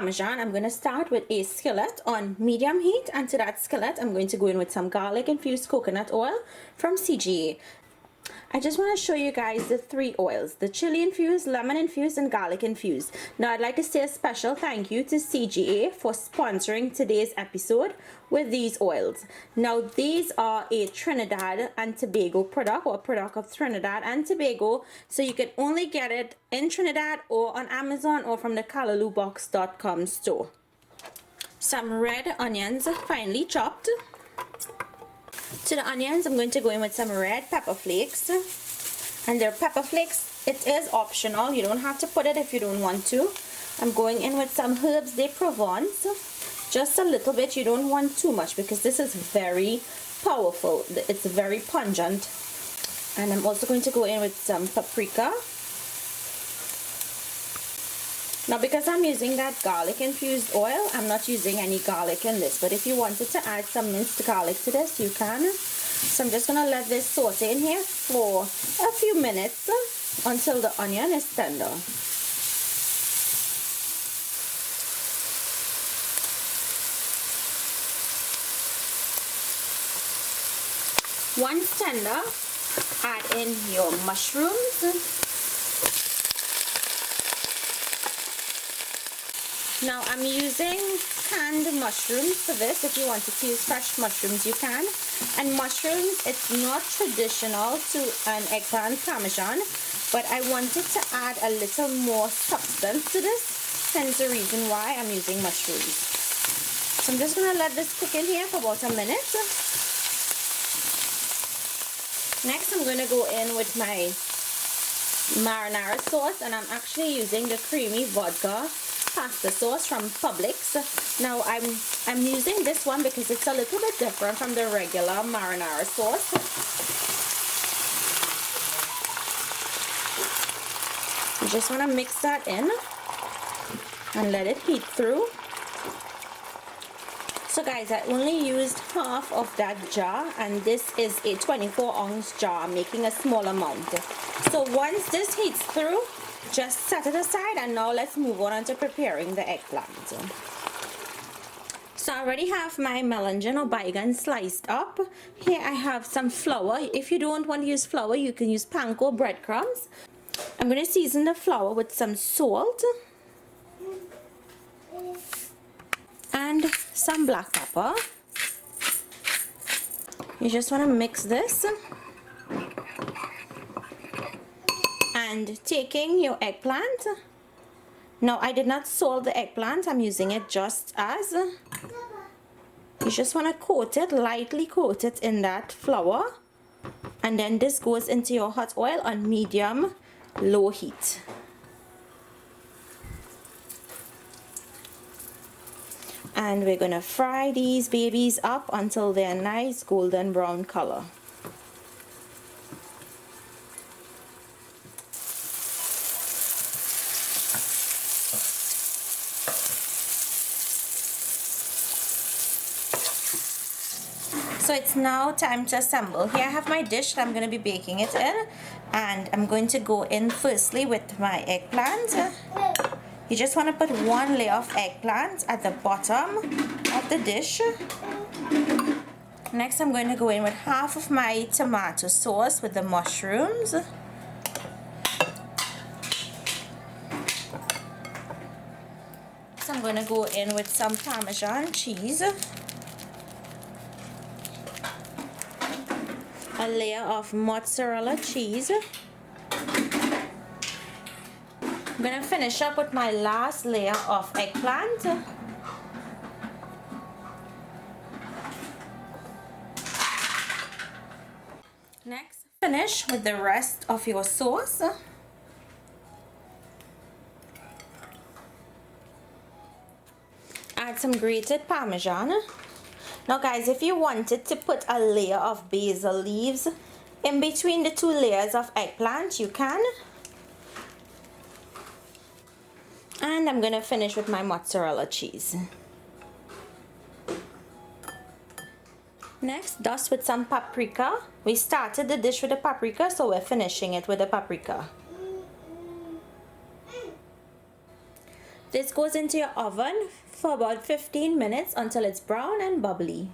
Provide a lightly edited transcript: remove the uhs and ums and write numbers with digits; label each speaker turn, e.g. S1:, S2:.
S1: Parmesan, I'm going to start with a skillet on medium heat, and to that skillet I'm going to go in with some garlic infused coconut oil from CGA. I just want to show you guys the three oils: the chili infused, lemon infused, and garlic infused. Now I'd like to say a special thank you to CGA for sponsoring today's episode with these oils. Now these are a Trinidad and Tobago product, or a product of Trinidad and Tobago, so you can only get it in Trinidad or on Amazon or from the CallalooBox.com store. Some red onions finely chopped. To the onions, I'm going to go in with some red pepper flakes, and they're pepper flakes. It is optional, you don't have to put it if you don't want to. I'm going in with some herbs de Provence, just a little bit. You don't want too much because this is very powerful, it's very pungent. And I'm also going to go in with some paprika. Now because I'm using that garlic infused oil, I'm not using any garlic in this, but if you wanted to add some minced garlic to this, you can. So I'm just going to let this saute in here for a few minutes until the onion is tender. Once tender, add in your mushrooms. Now I'm using canned mushrooms for this. If you wanted to use fresh mushrooms, you can. And mushrooms, it's not traditional to an eggplant parmesan, but I wanted to add a little more substance to this, hence the reason why I'm using mushrooms. So I'm just going to let this cook in here for about a minute. Next I'm going to go in with my marinara sauce, and I'm actually using the creamy vodka pasta sauce from Publix. Now I'm using this one because it's a little bit different from the regular marinara sauce. You just want to mix that in and let it heat through. So guys, I only used half of that jar, and this is a 24-ounce jar. I'm making a small amount. So once this heats through, just set it aside, and now let's move on to preparing the eggplant. So I already have my melangin or baigan sliced up. Here I have some flour. If you don't want to use flour, you can use panko breadcrumbs. I'm going to season the flour with some salt and some black pepper. You just want to mix this. And taking your eggplant. Now I did not salt the eggplant, I'm using it just as. You just want to coat it, lightly coat it in that flour, and then this goes into your hot oil on medium low heat. And we're gonna fry these babies up until they're nice golden brown color. So it's now time to assemble. Here I have my dish that I'm going to be baking it in, and I'm going to go in firstly with my eggplant. You just want to put one layer of eggplant at the bottom of the dish. Next I'm going to go in with half of my tomato sauce with the mushrooms. So I'm going to go in with some Parmesan cheese. A layer of mozzarella cheese. I'm going to finish up with my last layer of eggplant. Next, finish with the rest of your sauce. Add some grated Parmesan. Now guys, if you wanted to put a layer of basil leaves in between the two layers of eggplant, you can. And I'm going to finish with my mozzarella cheese. Next, dust with some paprika. We started the dish with the paprika, so we're finishing it with the paprika. This goes into your oven for about 15 minutes until it's brown and bubbly.